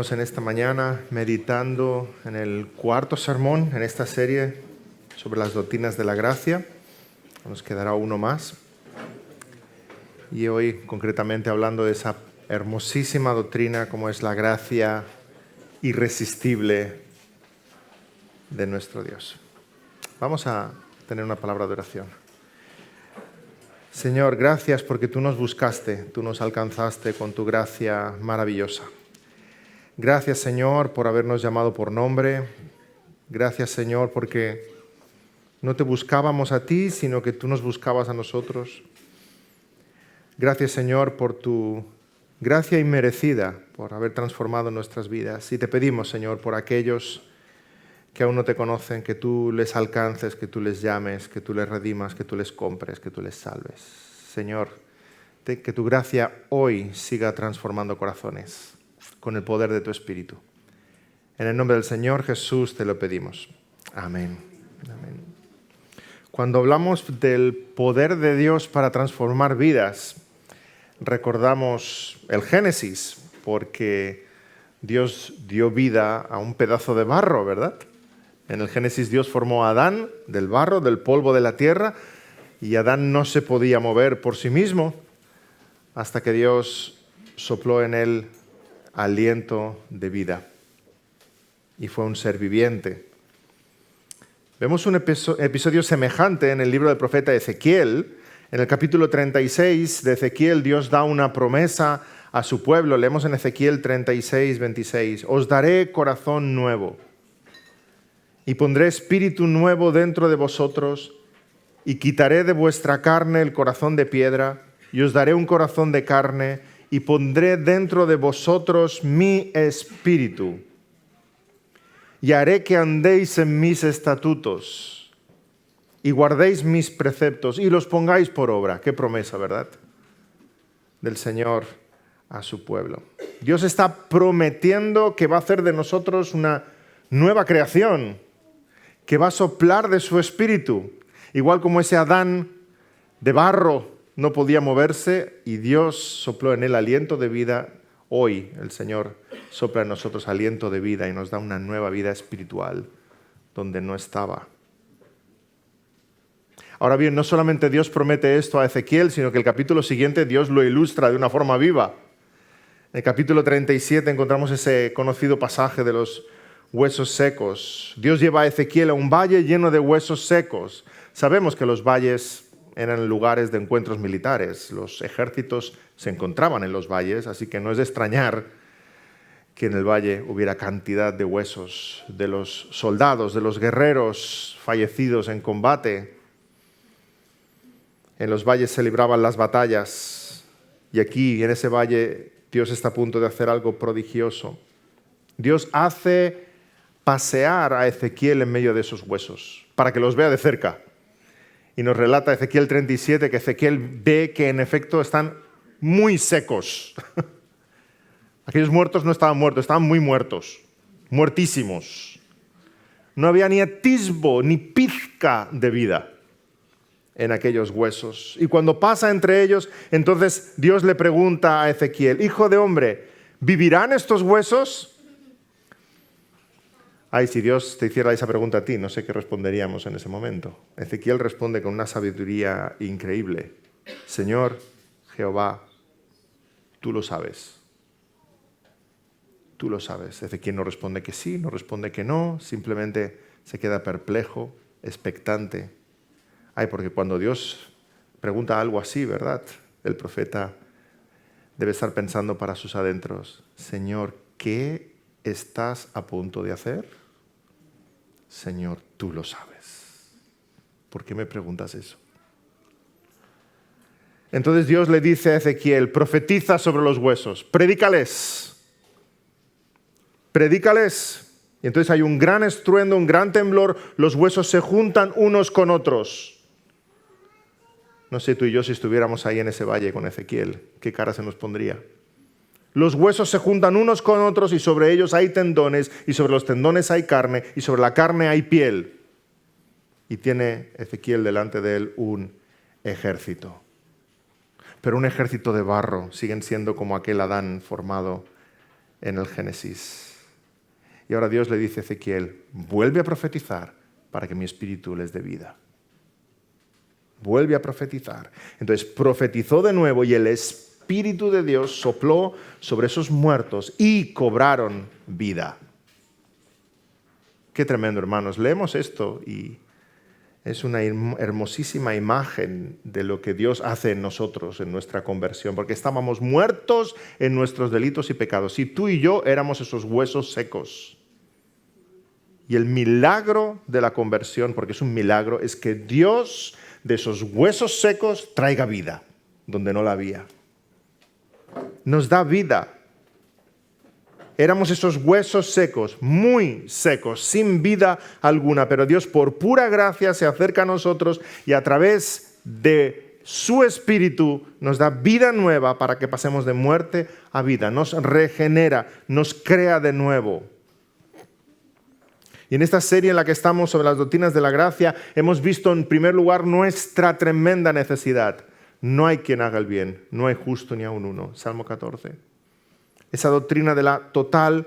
Estamos en esta mañana meditando en el cuarto sermón en esta serie sobre las doctrinas de la gracia. Nos quedará uno más. Y hoy concretamente hablando de esa hermosísima doctrina como es la gracia irresistible de nuestro Dios. Vamos a tener una palabra de oración. Señor, gracias porque tú nos buscaste, tú nos alcanzaste con tu gracia maravillosa. Gracias, Señor, por habernos llamado por nombre. Gracias, Señor, porque no te buscábamos a ti, sino que tú nos buscabas a nosotros. Gracias, Señor, por tu gracia inmerecida, por haber transformado nuestras vidas. Y te pedimos, Señor, por aquellos que aún no te conocen, que tú les alcances, que tú les llames, que tú les redimas, que tú les compres, que tú les salves. Señor, que tu gracia hoy siga transformando corazones con el poder de tu Espíritu. En el nombre del Señor Jesús te lo pedimos. Amén. Amén. Cuando hablamos del poder de Dios para transformar vidas, recordamos el Génesis, porque Dios dio vida a un pedazo de barro, ¿verdad? En el Génesis Dios formó a Adán del barro, del polvo de la tierra, y Adán no se podía mover por sí mismo hasta que Dios sopló en él aliento de vida. Y fue un ser viviente. Vemos un episodio semejante en el libro del profeta Ezequiel. En el capítulo 36 de Ezequiel, Dios da una promesa a su pueblo. Leemos en Ezequiel 36, 26. Os daré corazón nuevo y pondré espíritu nuevo dentro de vosotros y quitaré de vuestra carne el corazón de piedra y os daré un corazón de carne y pondré dentro de vosotros mi espíritu y haré que andéis en mis estatutos y guardéis mis preceptos y los pongáis por obra. Qué promesa, ¿verdad? Del Señor a su pueblo. Dios está prometiendo que va a hacer de nosotros una nueva creación, que va a soplar de su espíritu, igual como ese Adán de barro no podía moverse y Dios sopló en él aliento de vida. Hoy el Señor sopla en nosotros aliento de vida y nos da una nueva vida espiritual donde no estaba. Ahora bien, no solamente Dios promete esto a Ezequiel, sino que el capítulo siguiente Dios lo ilustra de una forma viva. En el capítulo 37 encontramos ese conocido pasaje de los huesos secos. Dios lleva a Ezequiel a un valle lleno de huesos secos. Sabemos que los valles eran lugares de encuentros militares. Los ejércitos se encontraban en los valles, así que no es de extrañar que en el valle hubiera cantidad de huesos de los soldados, de los guerreros fallecidos en combate. En los valles se libraban las batallas y aquí, en ese valle, Dios está a punto de hacer algo prodigioso. Dios hace pasear a Ezequiel en medio de esos huesos para que los vea de cerca. Y nos relata Ezequiel 37 que Ezequiel ve que en efecto están muy secos. Aquellos muertos no estaban muertos, estaban muy muertos, muertísimos. No había ni atisbo, ni pizca de vida en aquellos huesos. Y cuando pasa entre ellos, entonces Dios le pregunta a Ezequiel: Hijo de hombre, ¿vivirán estos huesos? Ay, si Dios te hiciera esa pregunta a ti, no sé qué responderíamos en ese momento. Ezequiel responde con una sabiduría increíble. Señor Jehová, tú lo sabes. Tú lo sabes. Ezequiel no responde que sí, no responde que no, simplemente se queda perplejo, expectante. Ay, porque cuando Dios pregunta algo así, ¿verdad? El profeta debe estar pensando para sus adentros: Señor, ¿qué estás a punto de hacer? Señor, tú lo sabes. ¿Por qué me preguntas eso? Entonces Dios le dice a Ezequiel: profetiza sobre los huesos, predícales. Predícales. Y entonces hay un gran estruendo, un gran temblor, los huesos se juntan unos con otros. No sé tú y yo si estuviéramos ahí en ese valle con Ezequiel, ¿qué cara se nos pondría? Los huesos se juntan unos con otros y sobre ellos hay tendones y sobre los tendones hay carne y sobre la carne hay piel. Y tiene Ezequiel delante de él un ejército. Pero un ejército de barro, siguen siendo como aquel Adán formado en el Génesis. Y ahora Dios le dice a Ezequiel, vuelve a profetizar para que mi espíritu les dé vida. Vuelve a profetizar. Entonces profetizó de nuevo y el Espíritu de Dios sopló sobre esos muertos y cobraron vida. Qué tremendo, hermanos. Leemos esto y es una hermosísima imagen de lo que Dios hace en nosotros, en nuestra conversión, porque estábamos muertos en nuestros delitos y pecados. Y tú y yo éramos esos huesos secos. Y el milagro de la conversión, porque es un milagro, es que Dios de esos huesos secos traiga vida donde no la había. Nos da vida. Éramos esos huesos secos, muy secos, sin vida alguna, pero Dios por pura gracia se acerca a nosotros y a través de su Espíritu nos da vida nueva para que pasemos de muerte a vida, nos regenera, nos crea de nuevo. Y en esta serie en la que estamos sobre las doctrinas de la gracia, hemos visto en primer lugar nuestra tremenda necesidad. No hay quien haga el bien, no hay justo ni aun uno. Salmo 14. Esa doctrina de la total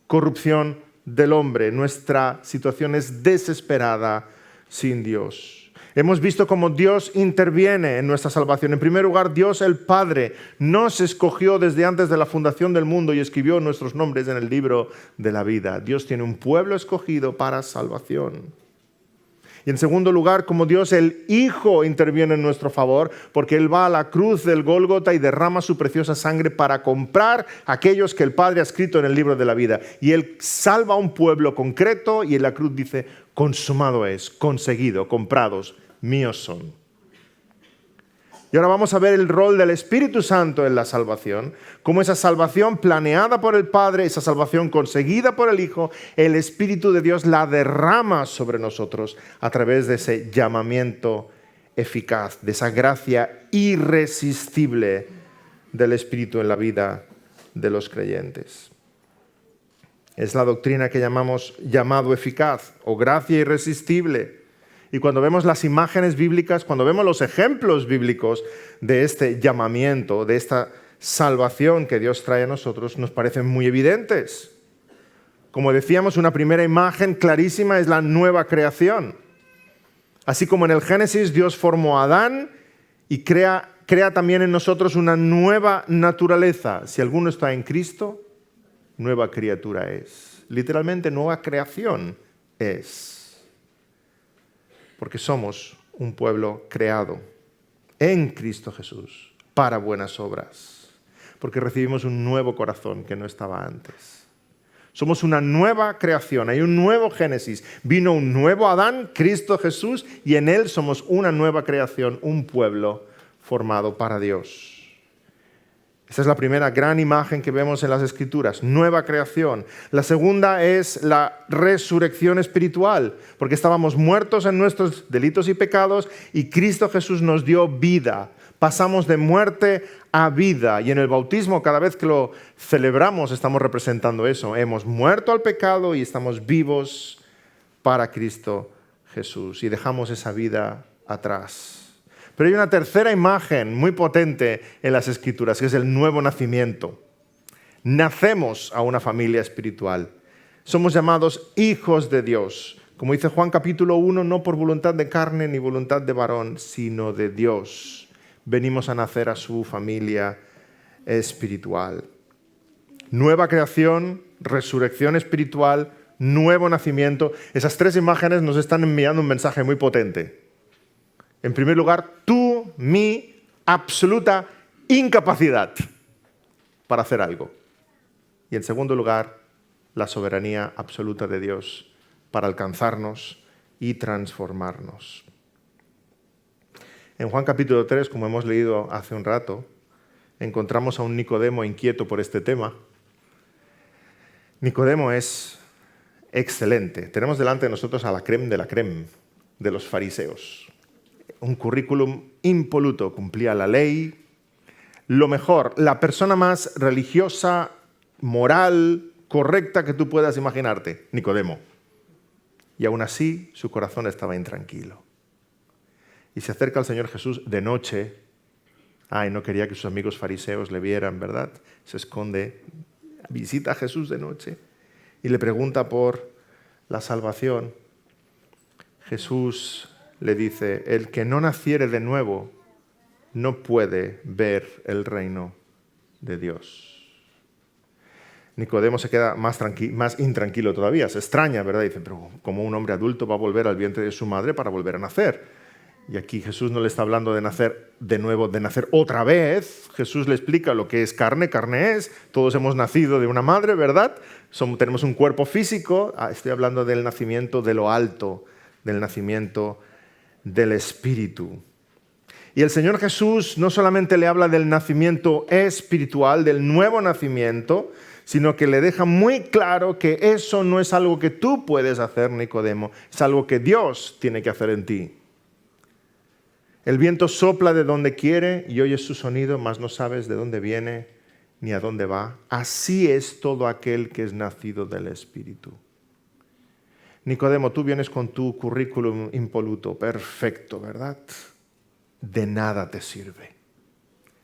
corrupción del hombre. Nuestra situación es desesperada sin Dios. Hemos visto cómo Dios interviene en nuestra salvación. En primer lugar, Dios el Padre nos escogió desde antes de la fundación del mundo y escribió nuestros nombres en el libro de la vida. Dios tiene un pueblo escogido para salvación. Y en segundo lugar, como Dios el Hijo interviene en nuestro favor, porque Él va a la cruz del Gólgota y derrama su preciosa sangre para comprar a aquellos que el Padre ha escrito en el libro de la vida. Y Él salva a un pueblo concreto y en la cruz dice, consumado es, conseguido, comprados, míos son. Y ahora vamos a ver el rol del Espíritu Santo en la salvación, como esa salvación planeada por el Padre, esa salvación conseguida por el Hijo, el Espíritu de Dios la derrama sobre nosotros a través de ese llamamiento eficaz, de esa gracia irresistible del Espíritu en la vida de los creyentes. Es la doctrina que llamamos llamado eficaz o gracia irresistible. Y cuando vemos las imágenes bíblicas, cuando vemos los ejemplos bíblicos de este llamamiento, de esta salvación que Dios trae a nosotros, nos parecen muy evidentes. Como decíamos, una primera imagen clarísima es la nueva creación. Así como en el Génesis Dios formó a Adán y crea también en nosotros una nueva naturaleza. Si alguno está en Cristo, nueva criatura es. Literalmente, nueva creación es. Porque somos un pueblo creado en Cristo Jesús para buenas obras. Porque recibimos un nuevo corazón que no estaba antes. Somos una nueva creación, hay un nuevo Génesis. Vino un nuevo Adán, Cristo Jesús, y en Él somos una nueva creación, un pueblo formado para Dios. Esa es la primera gran imagen que vemos en las Escrituras, nueva creación. La segunda es la resurrección espiritual, porque estábamos muertos en nuestros delitos y pecados y Cristo Jesús nos dio vida. Pasamos de muerte a vida y en el bautismo, cada vez que lo celebramos, estamos representando eso. Hemos muerto al pecado y estamos vivos para Cristo Jesús y dejamos esa vida atrás. Pero hay una tercera imagen muy potente en las Escrituras, que es el nuevo nacimiento. Nacemos a una familia espiritual. Somos llamados hijos de Dios. Como dice Juan capítulo 1, no por voluntad de carne ni voluntad de varón, sino de Dios. Venimos a nacer a su familia espiritual. Nueva creación, resurrección espiritual, nuevo nacimiento. Esas tres imágenes nos están enviando un mensaje muy potente. En primer lugar, mi absoluta incapacidad para hacer algo. Y en segundo lugar, la soberanía absoluta de Dios para alcanzarnos y transformarnos. En Juan capítulo 3, como hemos leído hace un rato, encontramos a un Nicodemo inquieto por este tema. Nicodemo es excelente. Tenemos delante de nosotros a la crème de la crème de los fariseos. Un currículum impoluto, cumplía la ley. Lo mejor, la persona más religiosa, moral, correcta que tú puedas imaginarte, Nicodemo. Y aún así, su corazón estaba intranquilo. Y se acerca al Señor Jesús de noche. No quería que sus amigos fariseos le vieran, ¿verdad? Se esconde visita a Jesús de noche y le pregunta por la salvación. Jesús le dice, el que no naciere de nuevo no puede ver el reino de Dios. Nicodemo se queda más intranquilo todavía, se extraña, ¿verdad? Dice, pero ¿cómo un hombre adulto va a volver al vientre de su madre para volver a nacer? Y aquí Jesús no le está hablando de nacer de nuevo, de nacer otra vez. Jesús le explica lo que es carne, carne es. Todos hemos nacido de una madre, ¿verdad? Tenemos un cuerpo físico. Estoy hablando del nacimiento de lo alto, del nacimiento del Espíritu. Y el Señor Jesús no solamente le habla del nacimiento espiritual, del nuevo nacimiento, sino que le deja muy claro que eso no es algo que tú puedes hacer, Nicodemo, es algo que Dios tiene que hacer en ti. El viento sopla de donde quiere y oyes su sonido, mas no sabes de dónde viene ni a dónde va. Así es todo aquel que es nacido del Espíritu. Nicodemo, tú vienes con tu currículum impoluto, perfecto, ¿verdad? De nada te sirve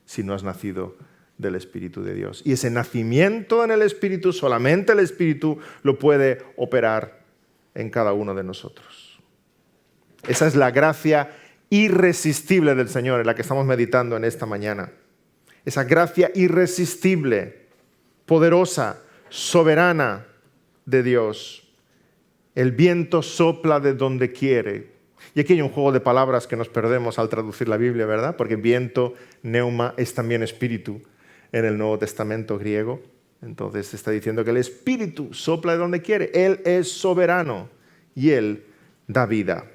si no has nacido del Espíritu de Dios. Y ese nacimiento en el Espíritu, solamente el Espíritu lo puede operar en cada uno de nosotros. Esa es la gracia irresistible del Señor en la que estamos meditando en esta mañana. Esa gracia irresistible, poderosa, soberana de Dios. El viento sopla de donde quiere. Y aquí hay un juego de palabras que nos perdemos al traducir la Biblia, ¿verdad? Porque viento, neuma, es también espíritu en el Nuevo Testamento griego. Entonces está diciendo que el Espíritu sopla de donde quiere. Él es soberano y Él da vida.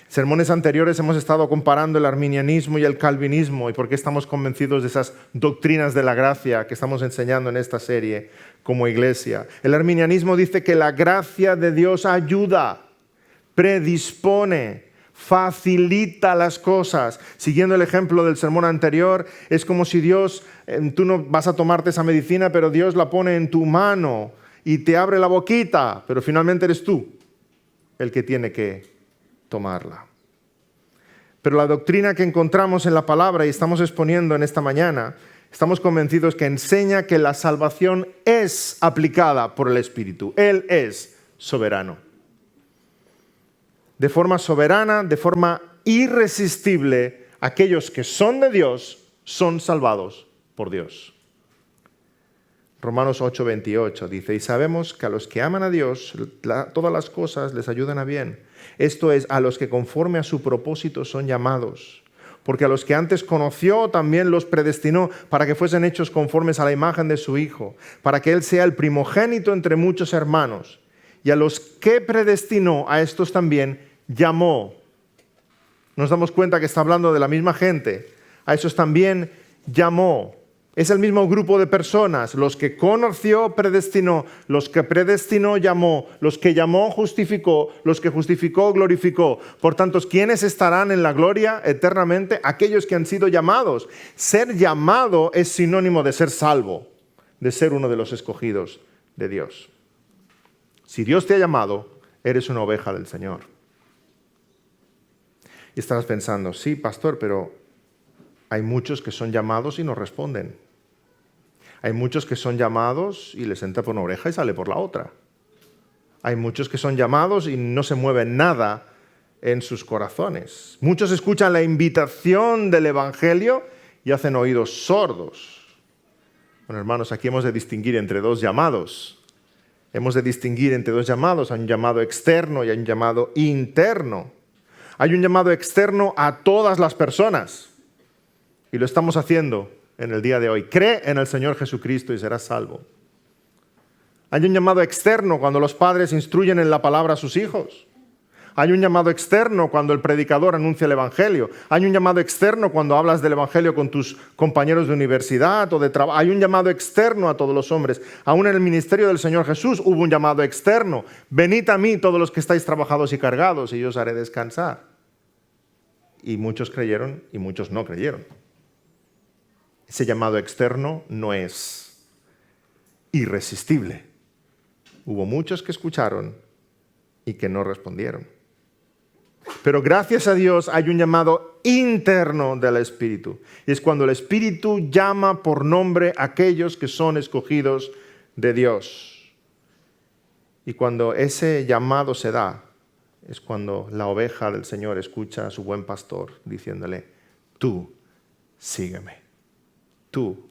Sermones anteriores hemos estado comparando el arminianismo y el calvinismo y por qué estamos convencidos de esas doctrinas de la gracia que estamos enseñando en esta serie como iglesia. El arminianismo dice que la gracia de Dios ayuda, predispone, facilita las cosas. Siguiendo el ejemplo del sermón anterior, es como si Dios, tú no vas a tomarte esa medicina, pero Dios la pone en tu mano y te abre la boquita, pero finalmente eres tú el que tiene que tomarla. Pero la doctrina que encontramos en la palabra y estamos exponiendo en esta mañana, estamos convencidos que enseña que la salvación es aplicada por el Espíritu. Él es soberano. De forma soberana, de forma irresistible, aquellos que son de Dios son salvados por Dios. Romanos 8:28 dice, y sabemos que a los que aman a Dios, todas las cosas les ayudan a bien. Esto es, a los que conforme a su propósito son llamados. Porque a los que antes conoció también los predestinó para que fuesen hechos conformes a la imagen de su Hijo, para que Él sea el primogénito entre muchos hermanos. Y a los que predestinó, a estos también llamó. Nos damos cuenta que está hablando de la misma gente. A esos también llamó. Es el mismo grupo de personas. Los que conoció, predestinó. Los que predestinó, llamó. Los que llamó, justificó. Los que justificó, glorificó. Por tanto, ¿quiénes estarán en la gloria eternamente? Aquellos que han sido llamados. Ser llamado es sinónimo de ser salvo, de ser uno de los escogidos de Dios. Si Dios te ha llamado, eres una oveja del Señor. Y estarás pensando, sí, pastor, pero hay muchos que son llamados y no responden. Hay muchos que son llamados y les entra por una oreja y sale por la otra. Hay muchos que son llamados y no se mueve nada en sus corazones. Muchos escuchan la invitación del Evangelio y hacen oídos sordos. Bueno, hermanos, aquí hemos de distinguir entre dos llamados. Hemos de distinguir entre dos llamados. Hay un llamado externo y hay un llamado interno. Hay un llamado externo a todas las personas. Y lo estamos haciendo en el día de hoy. Cree en el Señor Jesucristo y serás salvo. Hay un llamado externo cuando los padres instruyen en la palabra a sus hijos. Hay un llamado externo cuando el predicador anuncia el Evangelio. Hay un llamado externo cuando hablas del Evangelio con tus compañeros de universidad o de trabajo. Hay un llamado externo a todos los hombres. Aún en el ministerio del Señor Jesús hubo un llamado externo. Venid a mí todos los que estáis trabajados y cargados y yo os haré descansar. Y muchos creyeron y muchos no creyeron. Ese llamado externo no es irresistible. Hubo muchos que escucharon y que no respondieron. Pero gracias a Dios hay un llamado interno del Espíritu. Y es cuando el Espíritu llama por nombre a aquellos que son escogidos de Dios. Y cuando ese llamado se da, es cuando la oveja del Señor escucha a su buen pastor diciéndole: tú, sígueme. Tú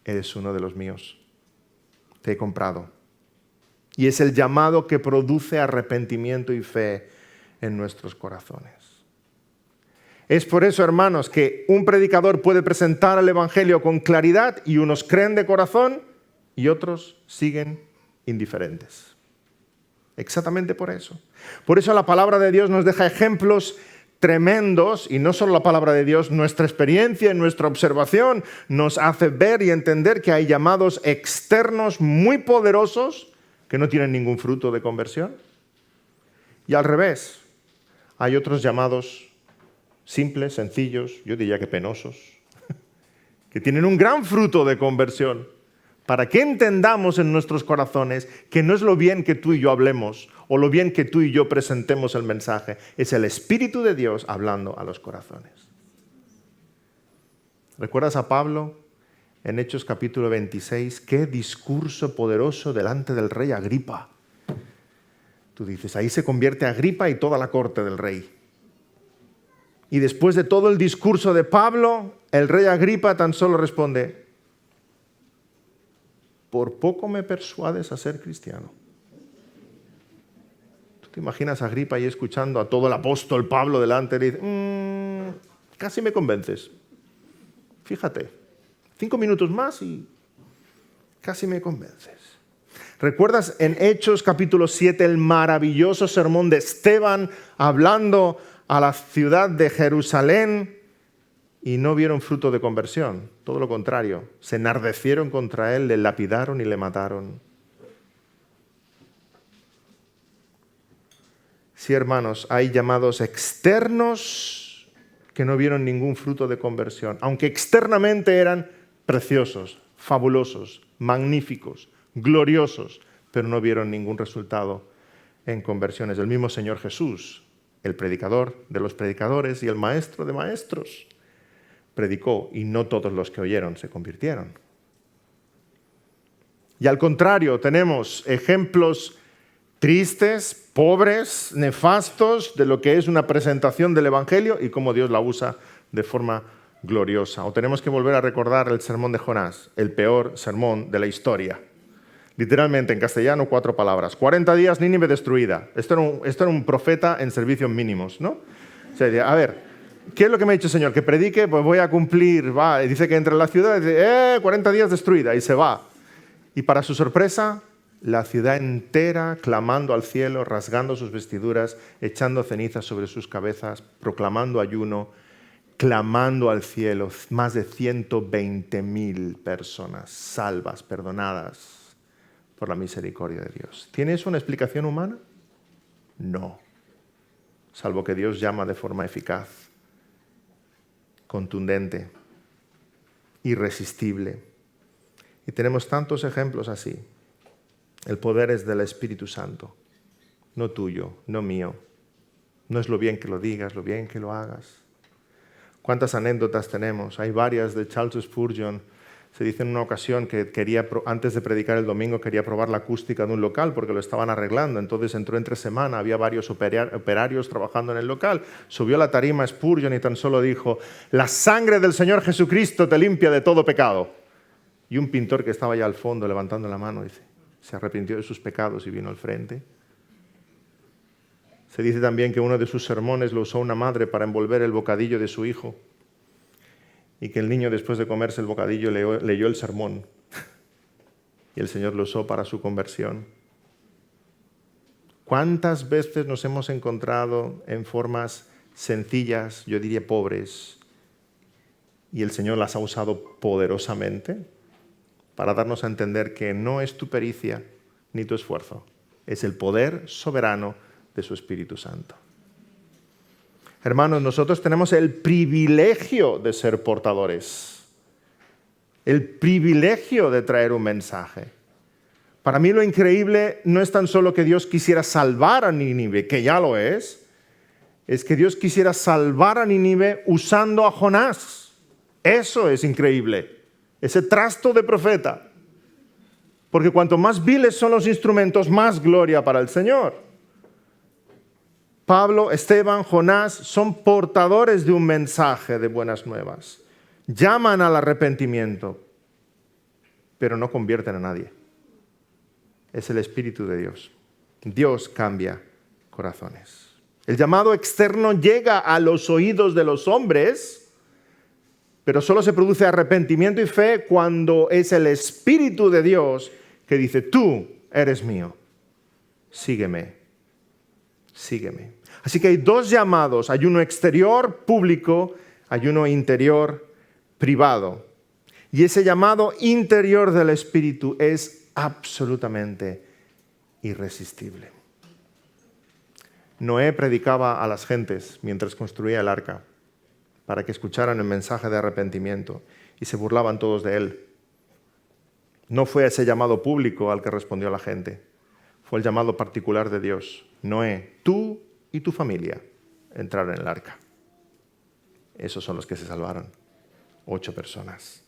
eres uno de los míos. Te he comprado. Y es el llamado que produce arrepentimiento y fe en nuestros corazones. Es por eso, hermanos, que un predicador puede presentar el Evangelio con claridad y unos creen de corazón y otros siguen indiferentes. Exactamente por eso. Por eso la palabra de Dios nos deja ejemplos tremendos, y no solo la palabra de Dios, nuestra experiencia y nuestra observación nos hace ver y entender que hay llamados externos muy poderosos que no tienen ningún fruto de conversión. Y al revés, hay otros llamados simples, sencillos, yo diría que penosos, que tienen un gran fruto de conversión, para que entendamos en nuestros corazones que no es lo bien que tú y yo hablemos o lo bien que tú y yo presentemos el mensaje, es el Espíritu de Dios hablando a los corazones. ¿Recuerdas a Pablo en Hechos capítulo 26? ¡Qué discurso poderoso delante del rey Agripa! Tú dices, ahí se convierte Agripa y toda la corte del rey. Y después de todo el discurso de Pablo, el rey Agripa tan solo responde: por poco me persuades a ser cristiano. ¿Tú te imaginas a Agripa ahí escuchando a todo el apóstol Pablo delante y dice: casi me convences. Fíjate, 5 minutos más y casi me convences. ¿Recuerdas en Hechos capítulo 7 el maravilloso sermón de Esteban hablando a la ciudad de Jerusalén? Y no vieron fruto de conversión, todo lo contrario, se enardecieron contra él, le lapidaron y le mataron. Sí, hermanos, hay llamados externos que no vieron ningún fruto de conversión, aunque externamente eran preciosos, fabulosos, magníficos, gloriosos, pero no vieron ningún resultado en conversiones. El mismo Señor Jesús, el predicador de los predicadores y el maestro de maestros, predicó y no todos los que oyeron se convirtieron. Y al contrario, tenemos ejemplos tristes, pobres, nefastos de lo que es una presentación del Evangelio y cómo Dios la usa de forma gloriosa. O tenemos que volver a recordar el sermón de Jonás, el peor sermón de la historia. Literalmente, en castellano, 4 palabras. 40 días, Nínive destruida. Esto era un profeta en servicios mínimos, ¿no? O sea, a ver, ¿qué es lo que me ha dicho el Señor? Que predique, pues voy a cumplir. Va, y dice que entra en la ciudad y dice, 40 días destruida, y se va. Y para su sorpresa, la ciudad entera clamando al cielo, rasgando sus vestiduras, echando cenizas sobre sus cabezas, proclamando ayuno, clamando al cielo. Más de 120.000 personas salvas, perdonadas por la misericordia de Dios. ¿Tiene eso una explicación humana? No. Salvo que Dios llama de forma eficaz, contundente, irresistible. Y tenemos tantos ejemplos así. El poder es del Espíritu Santo, no tuyo, no mío. No es lo bien que lo digas, lo bien que lo hagas. ¿Cuántas anécdotas tenemos? Hay varias de Charles Spurgeon. Se dice en una ocasión que antes de predicar el domingo, quería probar la acústica de un local porque lo estaban arreglando. Entonces entró entre semana, había varios operarios trabajando en el local. Subió a la tarima Spurgeon y tan solo dijo: la sangre del Señor Jesucristo te limpia de todo pecado. Y un pintor que estaba allá al fondo levantando la mano dice: se arrepintió de sus pecados y vino al frente. Se dice también que uno de sus sermones lo usó una madre para envolver el bocadillo de su hijo. Y que el niño, después de comerse el bocadillo, leyó el sermón. Y el Señor lo usó para su conversión. ¿Cuántas veces nos hemos encontrado en formas sencillas, yo diría pobres, y el Señor las ha usado poderosamente para darnos a entender que no es tu pericia ni tu esfuerzo, es el poder soberano de su Espíritu Santo? Hermanos, nosotros tenemos el privilegio de ser portadores, el privilegio de traer un mensaje. Para mí lo increíble no es tan solo que Dios quisiera salvar a Nínive, que ya lo es es que Dios quisiera salvar a Nínive usando a Jonás. Eso es increíble, ese trasto de profeta. Porque cuanto más viles son los instrumentos, más gloria para el Señor. Pablo, Esteban, Jonás son portadores de un mensaje de buenas nuevas. Llaman al arrepentimiento, pero no convierten a nadie. Es el Espíritu de Dios. Dios cambia corazones. El llamado externo llega a los oídos de los hombres, pero solo se produce arrepentimiento y fe cuando es el Espíritu de Dios que dice, tú eres mío, sígueme, sígueme. Así que hay dos llamados, hay uno exterior, público, hay uno interior, privado. Y ese llamado interior del Espíritu es absolutamente irresistible. Noé predicaba a las gentes mientras construía el arca para que escucharan el mensaje de arrepentimiento y se burlaban todos de él. No fue ese llamado público al que respondió la gente, fue el llamado particular de Dios. Noé, tú y tu familia entraron en el arca. Esos son los que se salvaron, 8 personas.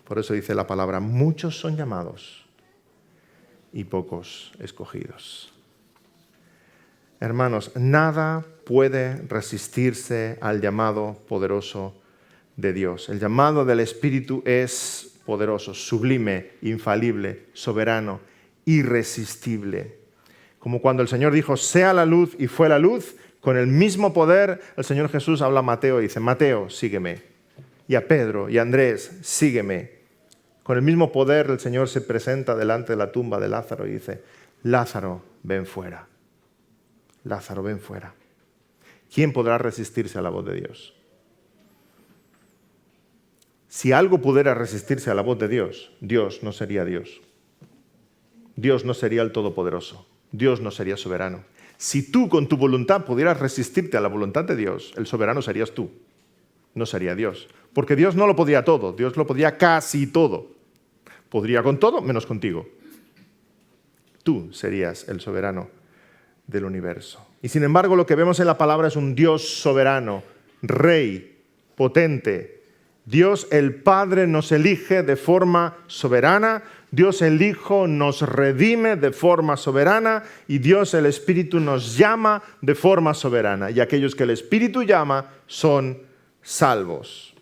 Por eso dice la palabra, muchos son llamados y pocos escogidos. Hermanos, nada puede resistirse al llamado poderoso de Dios. El llamado del Espíritu es poderoso, sublime, infalible, soberano, irresistible. Como cuando el Señor dijo, sea la luz, y fue la luz, con el mismo poder, el Señor Jesús habla a Mateo y dice, Mateo, sígueme. Y a Pedro y a Andrés, sígueme. Con el mismo poder, el Señor se presenta delante de la tumba de Lázaro y dice, Lázaro, ven fuera. Lázaro, ven fuera. ¿Quién podrá resistirse a la voz de Dios? Si algo pudiera resistirse a la voz de Dios, Dios no sería Dios. Dios no sería el Todopoderoso. Dios no sería soberano. Si tú con tu voluntad pudieras resistirte a la voluntad de Dios, el soberano serías tú, no sería Dios. Porque Dios no lo podía todo, Dios lo podía casi todo. Podría con todo, menos contigo. Tú serías el soberano del universo. Y sin embargo, lo que vemos en la palabra es un Dios soberano, Rey, potente. Dios el Padre nos elige de forma soberana, Dios el Hijo nos redime de forma soberana y Dios el Espíritu nos llama de forma soberana. Y aquellos que el Espíritu llama son salvos.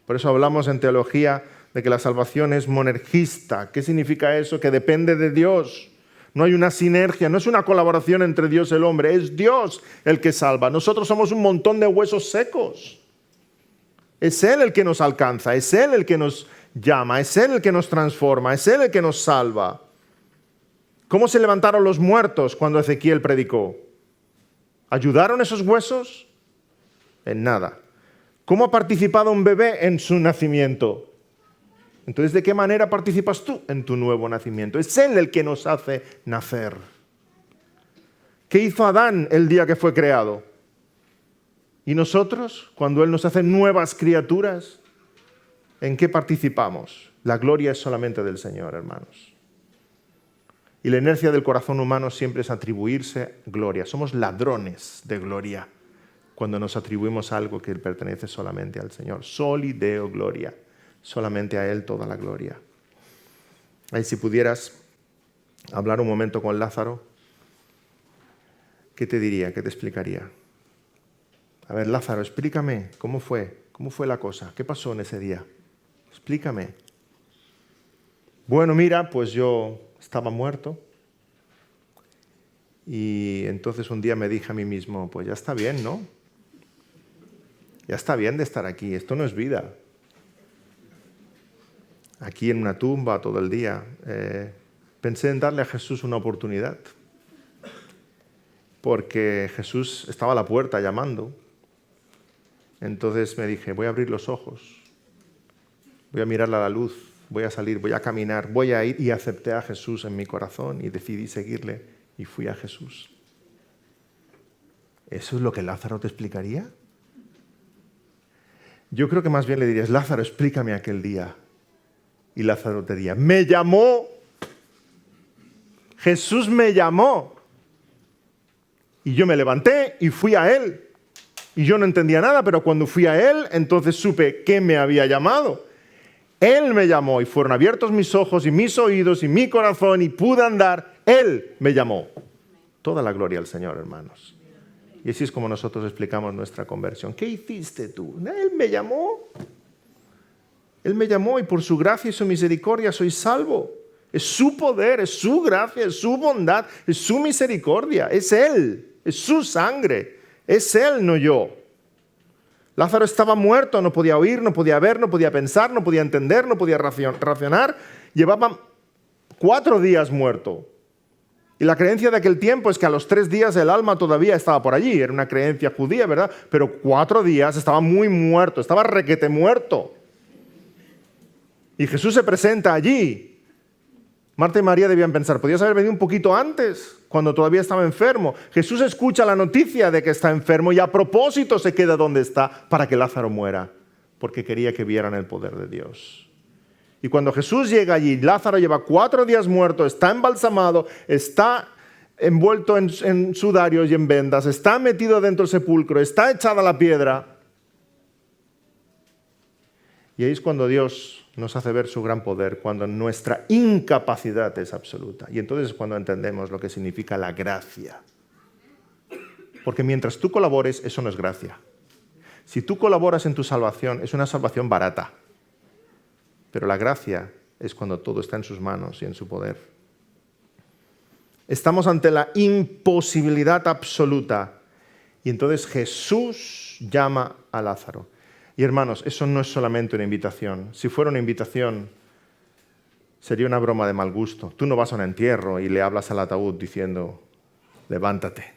Por eso hablamos en teología de que la salvación es monergista. ¿Qué significa eso? Que depende de Dios. No hay una sinergia, no es una colaboración entre Dios y el hombre, es Dios el que salva. Nosotros somos un montón de huesos secos. Es Él el que nos alcanza, es Él el que nos llama, es Él el que nos transforma, es Él el que nos salva. ¿Cómo se levantaron los muertos cuando Ezequiel predicó? ¿Ayudaron esos huesos? En nada. ¿Cómo ha participado un bebé en su nacimiento? Entonces, ¿de qué manera participas tú en tu nuevo nacimiento? Es Él el que nos hace nacer. ¿Qué hizo Adán el día que fue creado? ¿Y nosotros, cuando Él nos hace nuevas criaturas, en qué participamos? La gloria es solamente del Señor, hermanos. Y la inercia del corazón humano siempre es atribuirse gloria. Somos ladrones de gloria cuando nos atribuimos algo que pertenece solamente al Señor. Soli Deo gloria. Solamente a Él toda la gloria. Ahí si pudieras hablar un momento con Lázaro, ¿qué te diría? ¿Qué te explicaría? A ver, Lázaro, explícame, ¿cómo fue la cosa? ¿Qué pasó en ese día? Explícame. Bueno, mira, pues yo estaba muerto y entonces un día me dije a mí mismo, pues ya está bien, ¿no? Ya está bien de estar aquí, esto no es vida. Aquí en una tumba todo el día. Pensé en darle a Jesús una oportunidad, porque Jesús estaba a la puerta llamando. Entonces me dije, voy a abrir los ojos, voy a mirar a la luz, voy a salir, voy a caminar, voy a ir, y acepté a Jesús en mi corazón y decidí seguirle y fui a Jesús. ¿Eso es lo que Lázaro te explicaría? Yo creo que más bien le dirías, Lázaro, explícame aquel día. Y Lázaro te diría, me llamó, Jesús me llamó. Y yo me levanté y fui a Él. Y yo no entendía nada, pero cuando fui a Él, entonces supe que me había llamado. Él me llamó y fueron abiertos mis ojos y mis oídos y mi corazón y pude andar. Él me llamó. Toda la gloria al Señor, hermanos. Y así es como nosotros explicamos nuestra conversión. ¿Qué hiciste tú? Él me llamó. Él me llamó y por su gracia y su misericordia soy salvo. Es su poder, es su gracia, es su bondad, es su misericordia. Es Él, es su sangre. Es Él, no yo. Lázaro estaba muerto, no podía oír, no podía ver, no podía pensar, no podía entender, no podía racionar. Llevaba 4 días muerto. Y la creencia de aquel tiempo es que a los 3 días el alma todavía estaba por allí. Era una creencia judía, ¿verdad? Pero 4 días estaba muy muerto, estaba requete muerto. Y Jesús se presenta allí. Marta y María debían pensar, podías haber venido un poquito antes, cuando todavía estaba enfermo. Jesús escucha la noticia de que está enfermo y a propósito se queda donde está para que Lázaro muera, porque quería que vieran el poder de Dios. Y cuando Jesús llega allí, Lázaro lleva 4 días muerto, está embalsamado, está envuelto en sudarios y en vendas, está metido dentro del sepulcro, está echada la piedra. Y ahí es cuando Dios nos hace ver su gran poder, cuando nuestra incapacidad es absoluta. Y entonces es cuando entendemos lo que significa la gracia. Porque mientras tú colabores, eso no es gracia. Si tú colaboras en tu salvación, es una salvación barata. Pero la gracia es cuando todo está en sus manos y en su poder. Estamos ante la imposibilidad absoluta. Y entonces Jesús llama a Lázaro. Y hermanos, eso no es solamente una invitación. Si fuera una invitación, sería una broma de mal gusto. Tú no vas a un entierro y le hablas al ataúd diciendo, levántate.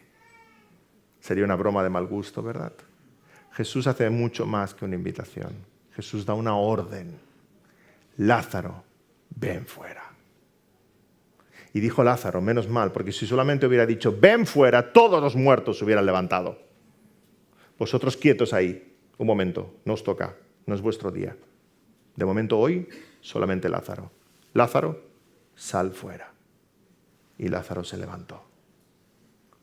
Sería una broma de mal gusto, ¿verdad? Jesús hace mucho más que una invitación. Jesús da una orden. Lázaro, ven fuera. Y dijo Lázaro, menos mal, porque si solamente hubiera dicho, ven fuera, todos los muertos se hubieran levantado. Vosotros quietos ahí. Un momento, no os toca, no es vuestro día. De momento hoy, solamente Lázaro. Lázaro, sal fuera. Y Lázaro se levantó.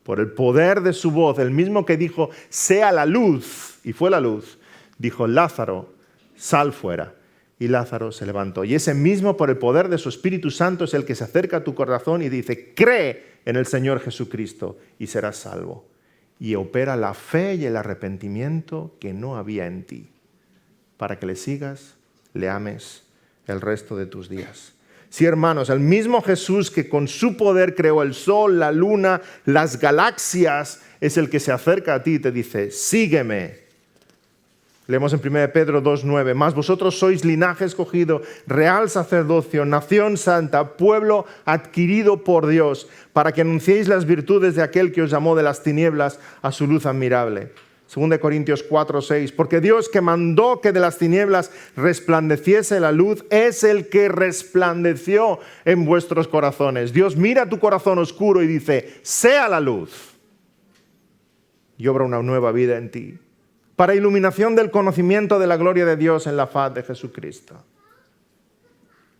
Por el poder de su voz, el mismo que dijo, sea la luz, y fue la luz, dijo, Lázaro, sal fuera. Y Lázaro se levantó. Y ese mismo, por el poder de su Espíritu Santo, es el que se acerca a tu corazón y dice, cree en el Señor Jesucristo y serás salvo. Y opera la fe y el arrepentimiento que no había en ti, para que le sigas, le ames el resto de tus días. Sí, hermanos, el mismo Jesús que con su poder creó el sol, la luna, las galaxias, es el que se acerca a ti y te dice, sígueme. Leemos en 1 Pedro 2:9, mas vosotros sois linaje escogido, real sacerdocio, nación santa, pueblo adquirido por Dios, para que anunciéis las virtudes de aquel que os llamó de las tinieblas a su luz admirable. 2 Corintios 4:6, porque Dios que mandó que de las tinieblas resplandeciese la luz, es el que resplandeció en vuestros corazones. Dios mira tu corazón oscuro y dice, sea la luz. Y obra una nueva vida en ti, para iluminación del conocimiento de la gloria de Dios en la faz de Jesucristo.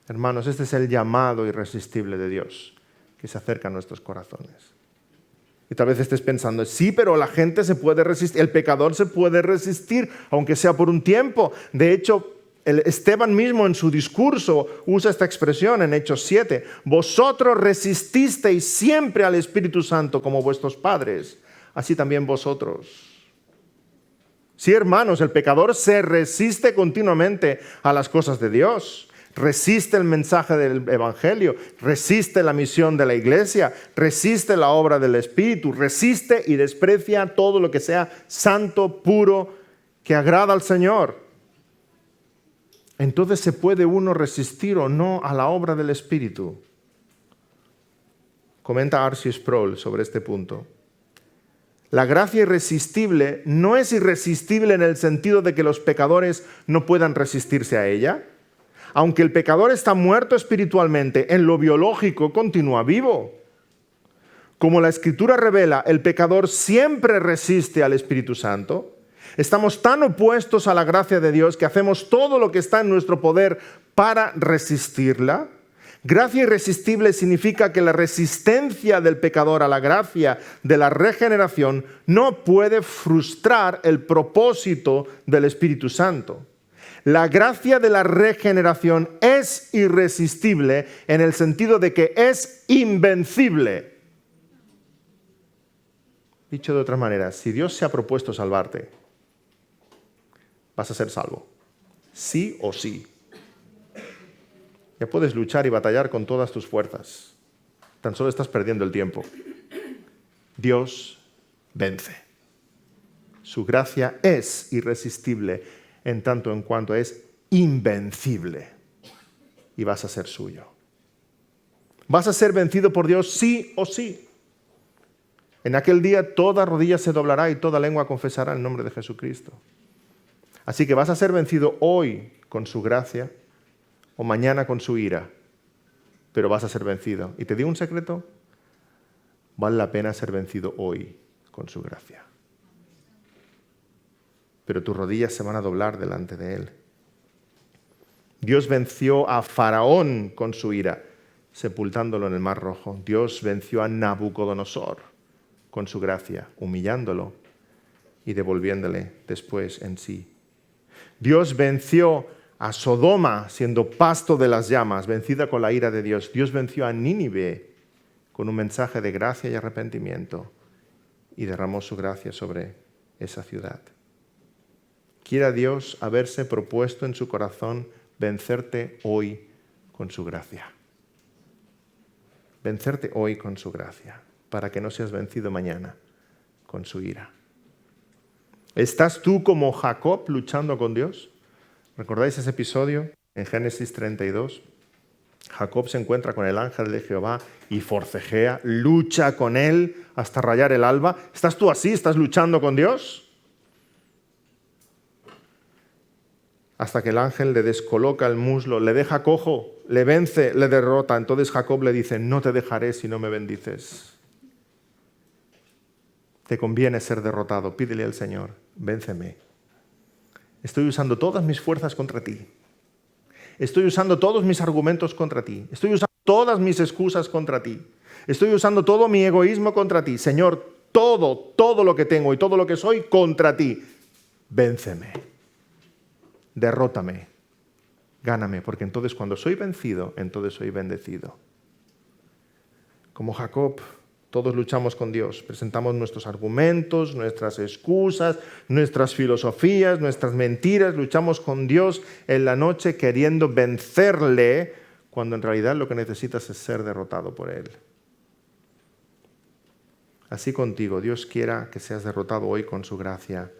Hermanos, este es el llamado irresistible de Dios que se acerca a nuestros corazones. Y tal vez estés pensando, sí, pero la gente se puede resistir, el pecador se puede resistir, aunque sea por un tiempo. De hecho, Esteban mismo en su discurso usa esta expresión en Hechos 7. Vosotros resististeis siempre al Espíritu Santo como vuestros padres, así también vosotros. Sí, hermanos, el pecador se resiste continuamente a las cosas de Dios. Resiste el mensaje del Evangelio, resiste la misión de la iglesia, resiste la obra del Espíritu, resiste y desprecia todo lo que sea santo, puro, que agrada al Señor. Entonces, ¿se puede uno resistir o no a la obra del Espíritu? Comenta R.C. Sproul sobre este punto. La gracia irresistible no es irresistible en el sentido de que los pecadores no puedan resistirse a ella. Aunque el pecador está muerto espiritualmente, en lo biológico continúa vivo. Como la Escritura revela, el pecador siempre resiste al Espíritu Santo. Estamos tan opuestos a la gracia de Dios que hacemos todo lo que está en nuestro poder para resistirla. Gracia irresistible significa que la resistencia del pecador a la gracia de la regeneración no puede frustrar el propósito del Espíritu Santo. La gracia de la regeneración es irresistible en el sentido de que es invencible. Dicho de otra manera, si Dios se ha propuesto salvarte, vas a ser salvo. Sí o sí. Ya puedes luchar y batallar con todas tus fuerzas. Tan solo estás perdiendo el tiempo. Dios vence. Su gracia es irresistible en tanto en cuanto es invencible. Y vas a ser suyo. Vas a ser vencido por Dios sí o sí. En aquel día toda rodilla se doblará y toda lengua confesará el nombre de Jesucristo. Así que vas a ser vencido hoy con su gracia o mañana con su ira, pero vas a ser vencido. Y te digo un secreto, vale la pena ser vencido hoy con su gracia. Pero tus rodillas se van a doblar delante de Él. Dios venció a Faraón con su ira, sepultándolo en el Mar Rojo. Dios venció a Nabucodonosor con su gracia, humillándolo y devolviéndole después en sí. Dios venció a Sodoma siendo pasto de las llamas, vencida con la ira de Dios. Dios venció a Nínive con un mensaje de gracia y arrepentimiento y derramó su gracia sobre esa ciudad. Quiera Dios haberse propuesto en su corazón vencerte hoy con su gracia. Vencerte hoy con su gracia, para que no seas vencido mañana con su ira. ¿Estás tú como Jacob luchando con Dios? ¿Recordáis ese episodio en Génesis 32? Jacob se encuentra con el ángel de Jehová y forcejea, lucha con él hasta rayar el alba. ¿Estás tú así? ¿Estás luchando con Dios? Hasta que el ángel le descoloca el muslo, le deja cojo, le vence, le derrota. Entonces Jacob le dice, no te dejaré si no me bendices. Te conviene ser derrotado, pídele al Señor, vénceme. Estoy usando todas mis fuerzas contra ti. Estoy usando todos mis argumentos contra ti. Estoy usando todas mis excusas contra ti. Estoy usando todo mi egoísmo contra ti. Señor, todo lo que tengo y todo lo que soy contra ti. Vénceme. Derrótame. Gáname, porque entonces cuando soy vencido, entonces soy bendecido. Como Jacob, todos luchamos con Dios, presentamos nuestros argumentos, nuestras excusas, nuestras filosofías, nuestras mentiras, luchamos con Dios en la noche queriendo vencerle, cuando en realidad lo que necesitas es ser derrotado por Él. Así contigo, Dios quiera que seas derrotado hoy con su gracia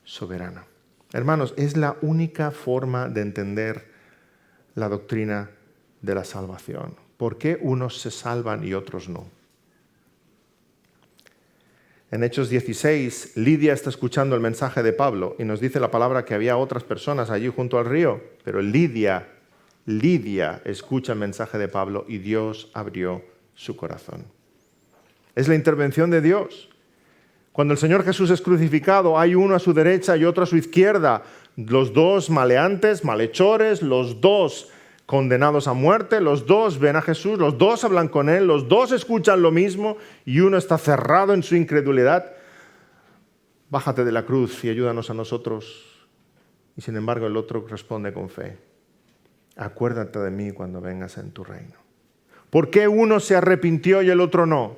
soberana. Hermanos, es la única forma de entender la doctrina de la salvación. ¿Por qué unos se salvan y otros no? En Hechos 16, Lidia está escuchando el mensaje de Pablo y nos dice la palabra que había otras personas allí junto al río, pero Lidia escucha el mensaje de Pablo y Dios abrió su corazón. Es la intervención de Dios. Cuando el Señor Jesús es crucificado, hay uno a su derecha y otro a su izquierda, los dos maleantes, malhechores, los dos condenados a muerte, los dos ven a Jesús, los dos hablan con Él, los dos escuchan lo mismo y uno está cerrado en su incredulidad. Bájate de la cruz y ayúdanos a nosotros. Y sin embargo el otro responde con fe. Acuérdate de mí cuando vengas en tu reino. ¿Por qué uno se arrepintió y el otro no?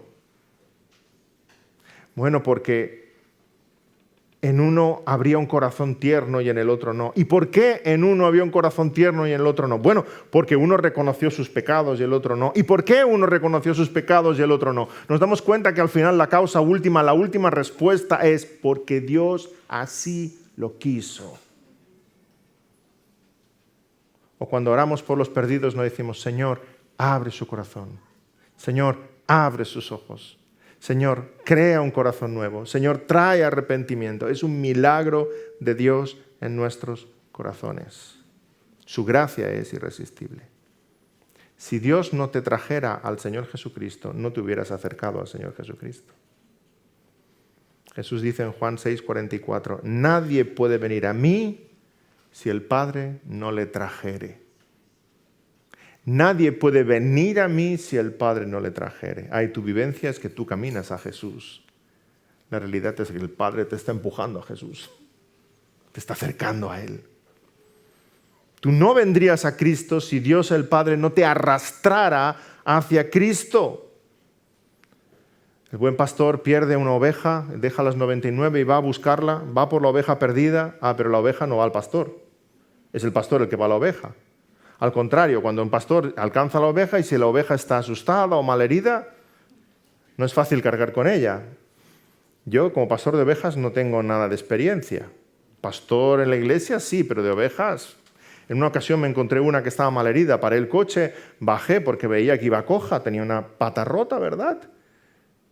Bueno, porque en uno habría un corazón tierno y en el otro no. ¿Y por qué en uno había un corazón tierno y en el otro no? Bueno, porque uno reconoció sus pecados y el otro no. ¿Y por qué uno reconoció sus pecados y el otro no? Nos damos cuenta que al final la causa última, la última respuesta es porque Dios así lo quiso. O cuando oramos por los perdidos no decimos, Señor, abre su corazón. Señor, abre sus ojos. Señor, crea un corazón nuevo. Señor, trae arrepentimiento. Es un milagro de Dios en nuestros corazones. Su gracia es irresistible. Si Dios no te trajera al Señor Jesucristo, no te hubieras acercado al Señor Jesucristo. Jesús dice en Juan 6:44, nadie puede venir a mí si el Padre no le trajere. Nadie puede venir a mí si el Padre no le trajere. Tu vivencia es que tú caminas a Jesús. La realidad es que el Padre te está empujando a Jesús. Te está acercando a Él. Tú no vendrías a Cristo si Dios el Padre no te arrastrara hacia Cristo. El buen pastor pierde una oveja, deja las 99 y va a buscarla, va por la oveja perdida. Pero la oveja no va al pastor. Es el pastor el que va a la oveja. Al contrario, cuando un pastor alcanza la oveja y si la oveja está asustada o malherida, no es fácil cargar con ella. Yo, como pastor de ovejas, no tengo nada de experiencia. Pastor en la iglesia, sí, pero de ovejas. En una ocasión me encontré una que estaba malherida, paré el coche, bajé porque veía que iba coja, tenía una pata rota, ¿verdad?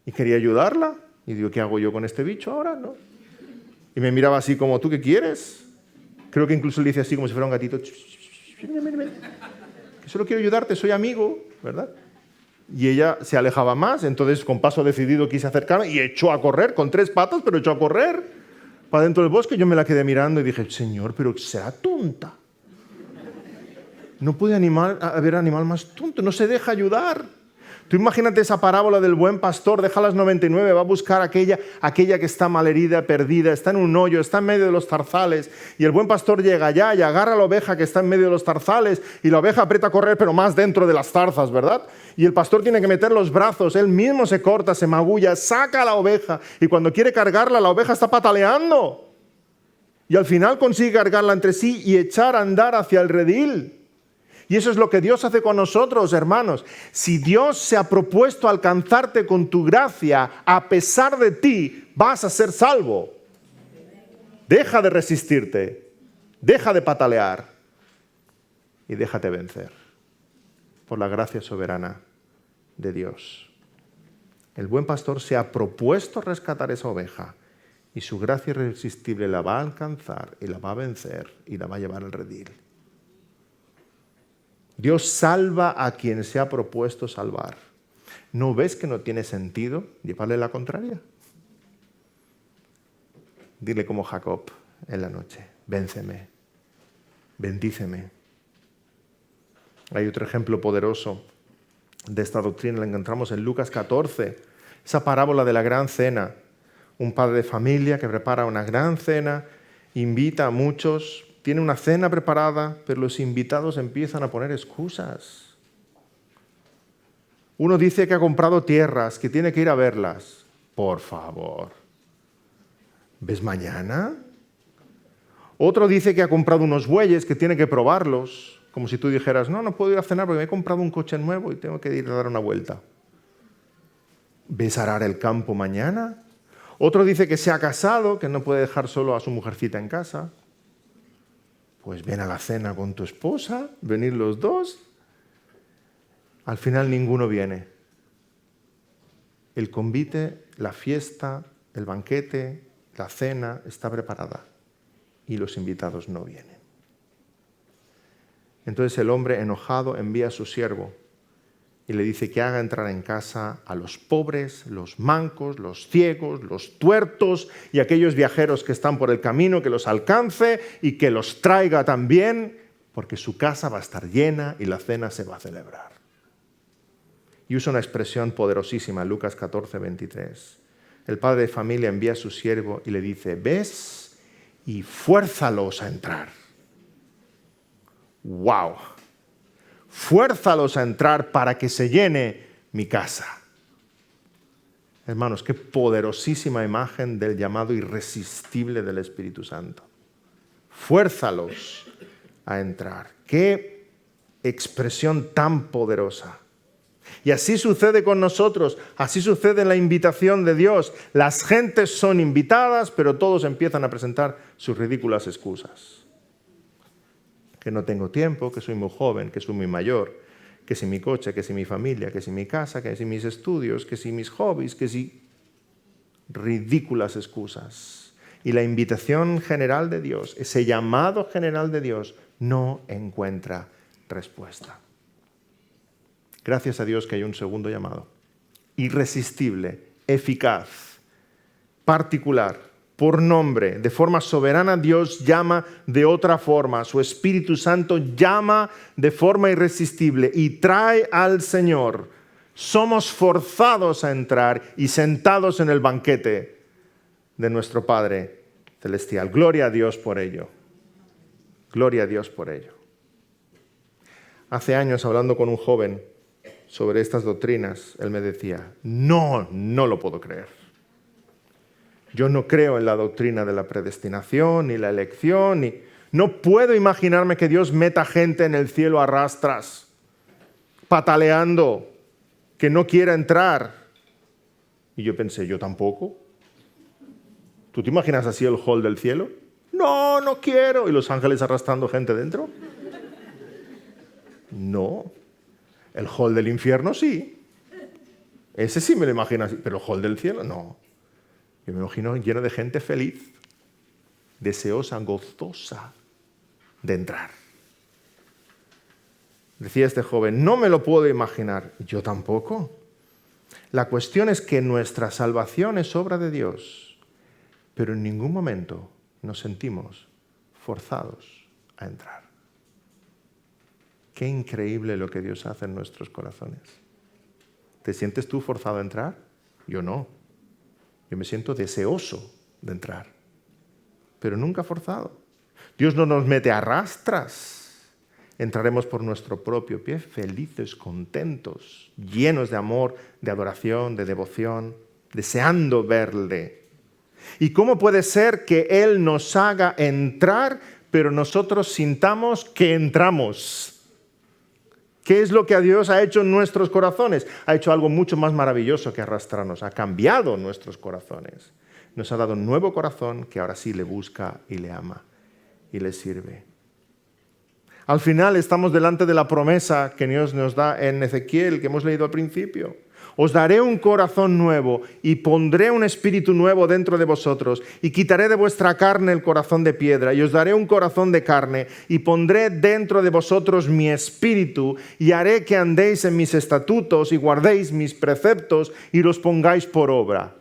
Y quería ayudarla. Y digo, ¿qué hago yo con este bicho ahora? ¿No? Y me miraba así como, ¿tú qué quieres? Creo que incluso le hice así como si fuera un gatito. Que solo quiero ayudarte, soy amigo, ¿verdad? Y ella se alejaba más, entonces con paso decidido quise acercarme y echó a correr, con 3 patas, pero echó a correr para dentro del bosque. Yo me la quedé mirando y dije, Señor, pero será tonta. No puede haber animal más tonto, no se deja ayudar. Tú imagínate esa parábola del buen pastor, deja las 99, va a buscar aquella que está malherida, perdida, está en un hoyo, está en medio de los zarzales, y el buen pastor llega allá y agarra a la oveja que está en medio de los zarzales, y la oveja aprieta a correr, pero más dentro de las zarzas, ¿verdad? Y el pastor tiene que meter los brazos, él mismo se corta, se magulla, saca a la oveja, y cuando quiere cargarla, la oveja está pataleando. Y al final consigue cargarla entre sí y echar a andar hacia el redil. Y eso es lo que Dios hace con nosotros, hermanos. Si Dios se ha propuesto alcanzarte con tu gracia, a pesar de ti, vas a ser salvo. Deja de resistirte, deja de patalear y déjate vencer por la gracia soberana de Dios. El buen pastor se ha propuesto rescatar esa oveja y su gracia irresistible la va a alcanzar y la va a vencer y la va a llevar al redil. Dios salva a quien se ha propuesto salvar. ¿No ves que no tiene sentido llevarle la contraria? Dile como Jacob en la noche, vénceme, bendíceme. Hay otro ejemplo poderoso de esta doctrina, la encontramos en Lucas 14, esa parábola de la gran cena. Un padre de familia que prepara una gran cena, invita a muchos, tiene una cena preparada, pero los invitados empiezan a poner excusas. Uno dice que ha comprado tierras, que tiene que ir a verlas. Por favor, ¿ves mañana? Otro dice que ha comprado unos bueyes, que tiene que probarlos. Como si tú dijeras, no puedo ir a cenar porque me he comprado un coche nuevo y tengo que ir a dar una vuelta. ¿Ves arar el campo mañana? Otro dice que se ha casado, que no puede dejar solo a su mujercita en casa. Pues ven a la cena con tu esposa, venir los dos. Al final ninguno viene. El convite, la fiesta, el banquete, la cena está preparada y los invitados no vienen. Entonces el hombre enojado envía a su siervo y le dice que haga entrar en casa a los pobres, los mancos, los ciegos, los tuertos y aquellos viajeros que están por el camino, que los alcance y que los traiga también, porque su casa va a estar llena y la cena se va a celebrar. Y usa una expresión poderosísima, Lucas 14, 23. El padre de familia envía a su siervo y le dice, ves y fuérzalos a entrar. ¡Wow! Fuérzalos a entrar para que se llene mi casa. Hermanos, qué poderosísima imagen del llamado irresistible del Espíritu Santo. Fuérzalos a entrar. Qué expresión tan poderosa. Y así sucede con nosotros, así sucede en la invitación de Dios. Las gentes son invitadas, pero todos empiezan a presentar sus ridículas excusas. Que no tengo tiempo, que soy muy joven, que soy muy mayor, que si mi coche, que si mi familia, que si mi casa, que si mis estudios, que si mis hobbies, que si... Ridículas excusas. Y la invitación general de Dios, ese llamado general de Dios, no encuentra respuesta. Gracias a Dios que hay un segundo llamado, irresistible, eficaz, particular, por nombre, de forma soberana, Dios llama de otra forma. Su Espíritu Santo llama de forma irresistible y trae al Señor. Somos forzados a entrar y sentados en el banquete de nuestro Padre Celestial. Gloria a Dios por ello. Gloria a Dios por ello. Hace años, hablando con un joven sobre estas doctrinas, él me decía, no lo puedo creer. Yo no creo en la doctrina de la predestinación, ni la elección, ni... No puedo imaginarme que Dios meta gente en el cielo a rastras, pataleando, que no quiera entrar. Y yo pensé, yo tampoco. ¿Tú te imaginas así el hall del cielo? No quiero. ¿Y los ángeles arrastrando gente dentro? No. El hall del infierno sí. Ese sí me lo imagino así. Pero el hall del cielo no. Yo me imagino lleno de gente feliz, deseosa, gozosa de entrar. Decía este joven, no me lo puedo imaginar. Yo tampoco. La cuestión es que nuestra salvación es obra de Dios, pero en ningún momento nos sentimos forzados a entrar. Qué increíble lo que Dios hace en nuestros corazones. ¿Te sientes tú forzado a entrar? Yo no. Yo me siento deseoso de entrar, pero nunca forzado. Dios no nos mete a rastras. Entraremos por nuestro propio pie, felices, contentos, llenos de amor, de adoración, de devoción, deseando verle. ¿Y cómo puede ser que Él nos haga entrar, pero nosotros sintamos que entramos? ¿Qué es lo que Dios ha hecho en nuestros corazones? Ha hecho algo mucho más maravilloso que arrastrarnos. Ha cambiado nuestros corazones. Nos ha dado un nuevo corazón que ahora sí le busca y le ama y le sirve. Al final estamos delante de la promesa que Dios nos da en Ezequiel, que hemos leído al principio. Os daré un corazón nuevo y pondré un espíritu nuevo dentro de vosotros y quitaré de vuestra carne el corazón de piedra y os daré un corazón de carne y pondré dentro de vosotros mi espíritu y haré que andéis en mis estatutos y guardéis mis preceptos y los pongáis por obra.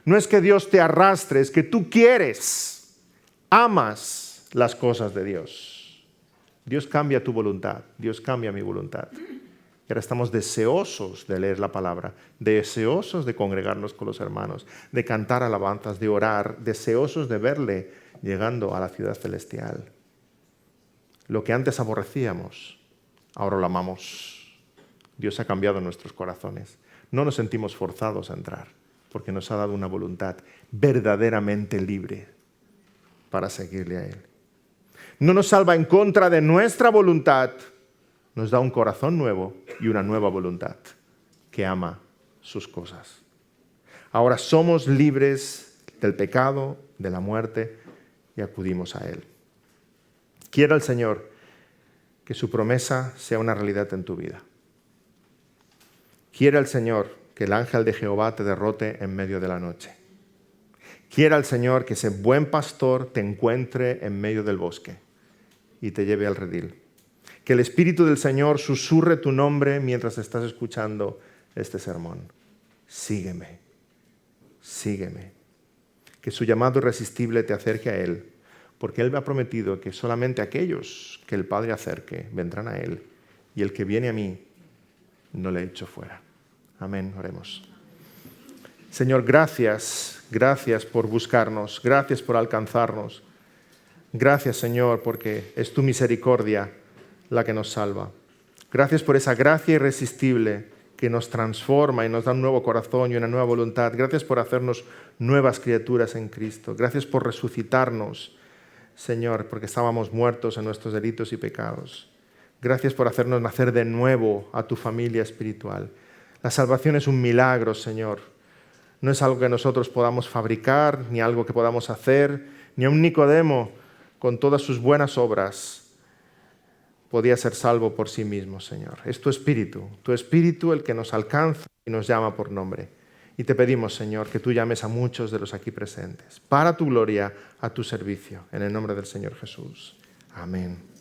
No es que Dios te arrastre, es que tú quieres, amas las cosas de Dios. Dios cambia tu voluntad, Dios cambia mi voluntad. Ahora estamos deseosos de leer la palabra, deseosos de congregarnos con los hermanos, de cantar alabanzas, de orar, deseosos de verle llegando a la ciudad celestial. Lo que antes aborrecíamos, ahora lo amamos. Dios ha cambiado nuestros corazones. No nos sentimos forzados a entrar, porque nos ha dado una voluntad verdaderamente libre para seguirle a Él. No nos salva en contra de nuestra voluntad, nos da un corazón nuevo y una nueva voluntad que ama sus cosas. Ahora somos libres del pecado, de la muerte y acudimos a Él. Quiera el Señor que su promesa sea una realidad en tu vida. Quiera el Señor que el ángel de Jehová te derrote en medio de la noche. Quiera el Señor que ese buen pastor te encuentre en medio del bosque y te lleve al redil. Que el Espíritu del Señor susurre tu nombre mientras estás escuchando este sermón. Sígueme, sígueme. Que su llamado irresistible te acerque a Él, porque Él me ha prometido que solamente aquellos que el Padre acerque vendrán a Él, y el que viene a mí no le echo fuera. Amén, oremos. Señor, gracias por buscarnos, gracias por alcanzarnos. Gracias, Señor, porque es tu misericordia la que nos salva. Gracias por esa gracia irresistible que nos transforma y nos da un nuevo corazón y una nueva voluntad. Gracias por hacernos nuevas criaturas en Cristo. Gracias por resucitarnos, Señor, porque estábamos muertos en nuestros delitos y pecados. Gracias por hacernos nacer de nuevo a tu familia espiritual. La salvación es un milagro, Señor. No es algo que nosotros podamos fabricar, ni algo que podamos hacer, ni a un Nicodemo con todas sus buenas obras podía ser salvo por sí mismo, Señor. Es tu Espíritu el que nos alcanza y nos llama por nombre. Y te pedimos, Señor, que tú llames a muchos de los aquí presentes, para tu gloria, a tu servicio, en el nombre del Señor Jesús. Amén.